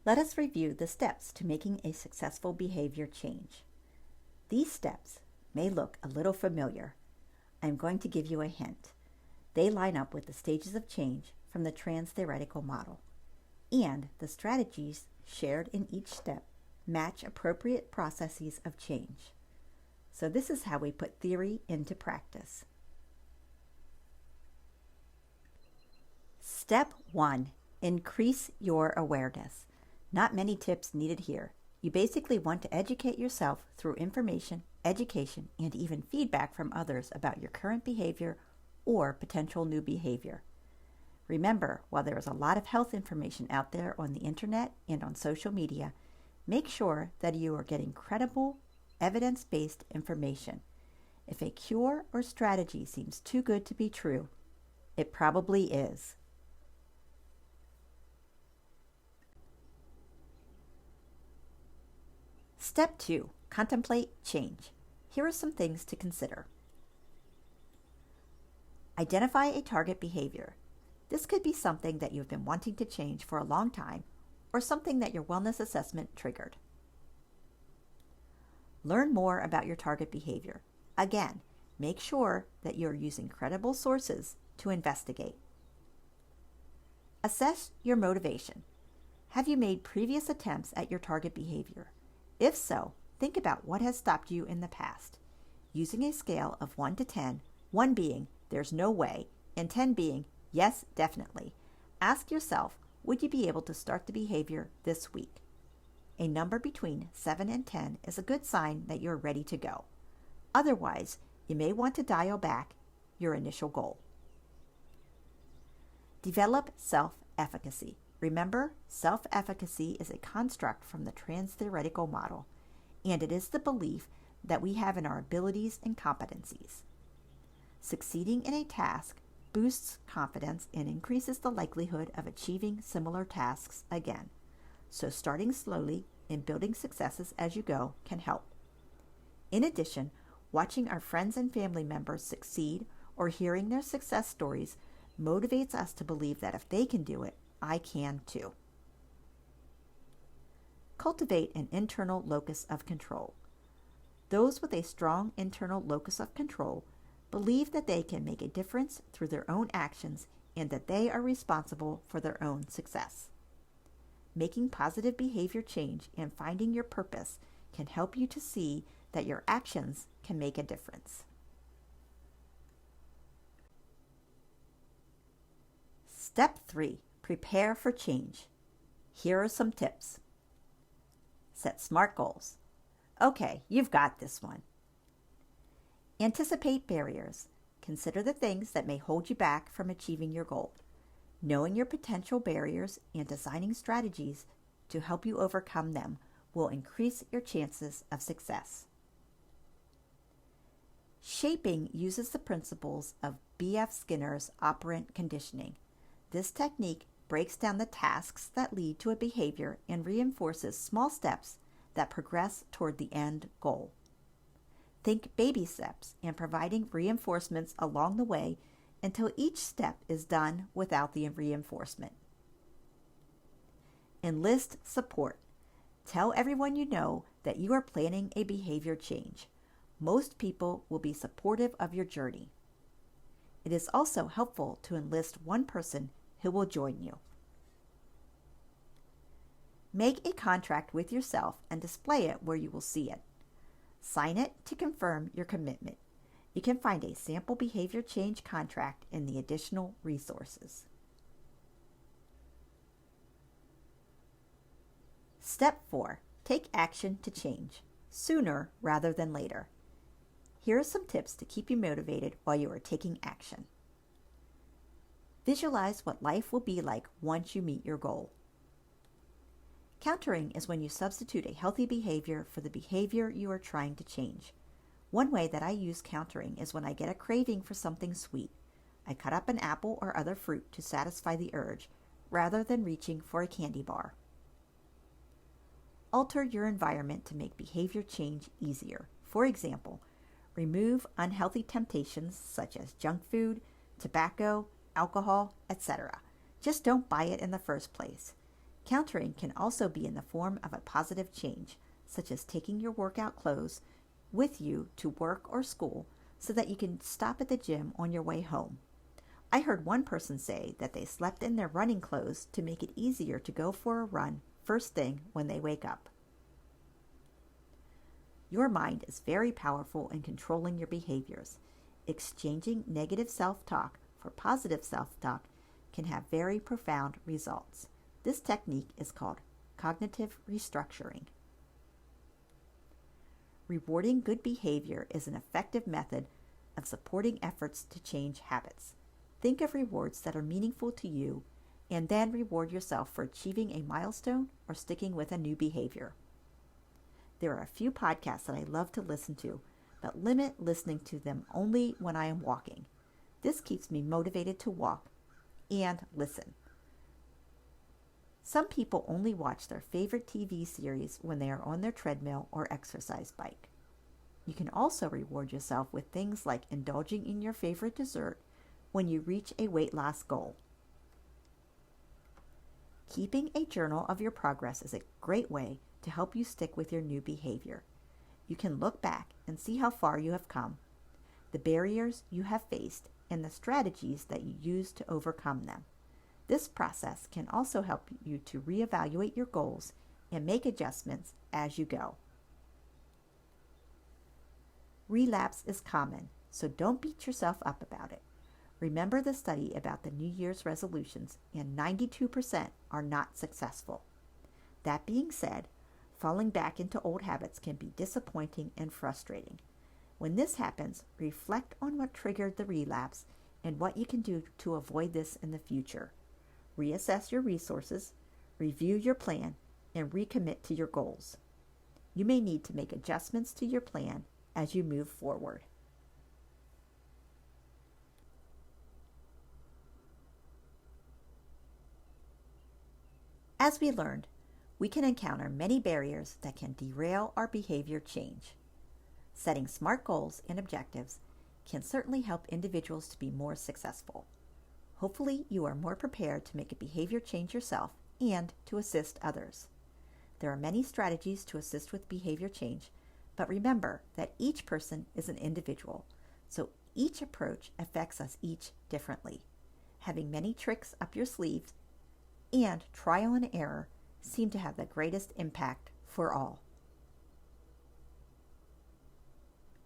Let us review the steps to making a successful behavior change. These steps may look a little familiar. I'm going to give you a hint. They line up with the stages of change from the trans-theoretical model, and the strategies shared in each step match appropriate processes of change. So this is how we put theory into practice. Step 1. Increase your awareness. Not many tips needed here. You basically want to educate yourself through information, education, and even feedback from others about your current behavior or potential new behavior. Remember, while there is a lot of health information out there on the internet and on social media, make sure that you are getting credible, evidence-based information. If a cure or strategy seems too good to be true, it probably is. Step 2. Contemplate change. Here are some things to consider. Identify a target behavior. This could be something that you've been wanting to change for a long time or something that your wellness assessment triggered. Learn more about your target behavior. Again, make sure that you're using credible sources to investigate. Assess your motivation. Have you made previous attempts at your target behavior? If so, think about what has stopped you in the past. Using a scale of 1 to 10, 1 being there's no way, and 10 being yes, definitely, ask yourself, would you be able to start the behavior this week? A number between 7 and 10 is a good sign that you're ready to go. Otherwise, you may want to dial back your initial goal. Develop self-efficacy. Remember, self-efficacy is a construct from the trans-theoretical model, and it is the belief that we have in our abilities and competencies. Succeeding in a task boosts confidence and increases the likelihood of achieving similar tasks again. So starting slowly and building successes as you go can help. In addition, watching our friends and family members succeed or hearing their success stories motivates us to believe that if they can do it, I can too. Cultivate an internal locus of control. Those with a strong internal locus of control believe that they can make a difference through their own actions and that they are responsible for their own success. Making positive behavior change and finding your purpose can help you to see that your actions can make a difference. Step 3. Prepare for change. Here are some tips. Set SMART goals. Okay, you've got this one. Anticipate barriers. Consider the things that may hold you back from achieving your goal. Knowing your potential barriers and designing strategies to help you overcome them will increase your chances of success. Shaping uses the principles of B.F. Skinner's operant conditioning. This technique breaks down the tasks that lead to a behavior and reinforces small steps that progress toward the end goal. Think baby steps and providing reinforcements along the way until each step is done without the reinforcement. Enlist support. Tell everyone you know that you are planning a behavior change. Most people will be supportive of your journey. It is also helpful to enlist one person who will join you. Make a contract with yourself and display it where you will see it. Sign it to confirm your commitment. You can find a sample behavior change contract in the additional resources. Step 4. Take action to change, sooner rather than later. Here are some tips to keep you motivated while you are taking action. Visualize what life will be like once you meet your goal. Countering is when you substitute a healthy behavior for the behavior you are trying to change. One way that I use countering is when I get a craving for something sweet. I cut up an apple or other fruit to satisfy the urge, rather than reaching for a candy bar. Alter your environment to make behavior change easier. For example, remove unhealthy temptations such as junk food, tobacco, alcohol, etc. Just don't buy it in the first place. Countering can also be in the form of a positive change, such as taking your workout clothes with you to work or school so that you can stop at the gym on your way home. I heard one person say that they slept in their running clothes to make it easier to go for a run first thing when they wake up. Your mind is very powerful in controlling your behaviors. Exchanging negative self-talk for positive self-talk can have very profound results. This technique is called cognitive restructuring. Rewarding good behavior is an effective method of supporting efforts to change habits. Think of rewards that are meaningful to you and then reward yourself for achieving a milestone or sticking with a new behavior. There are a few podcasts that I love to listen to, but limit listening to them only when I am walking. This keeps me motivated to walk and listen. Some people only watch their favorite TV series when they are on their treadmill or exercise bike. You can also reward yourself with things like indulging in your favorite dessert when you reach a weight loss goal. Keeping a journal of your progress is a great way to help you stick with your new behavior. You can look back and see how far you have come, the barriers you have faced, and the strategies that you used to overcome them. This process can also help you to reevaluate your goals and make adjustments as you go. Relapse is common, so don't beat yourself up about it. Remember the study about the New Year's resolutions, and 92% are not successful. That being said, falling back into old habits can be disappointing and frustrating. When this happens, reflect on what triggered the relapse and what you can do to avoid this in the future. Reassess your resources, review your plan, and recommit to your goals. You may need to make adjustments to your plan as you move forward. As we learned, we can encounter many barriers that can derail our behavior change. Setting smart goals and objectives can certainly help individuals to be more successful. Hopefully, you are more prepared to make a behavior change yourself and to assist others. There are many strategies to assist with behavior change, but remember that each person is an individual, so each approach affects us each differently. Having many tricks up your sleeves and trial and error seem to have the greatest impact for all.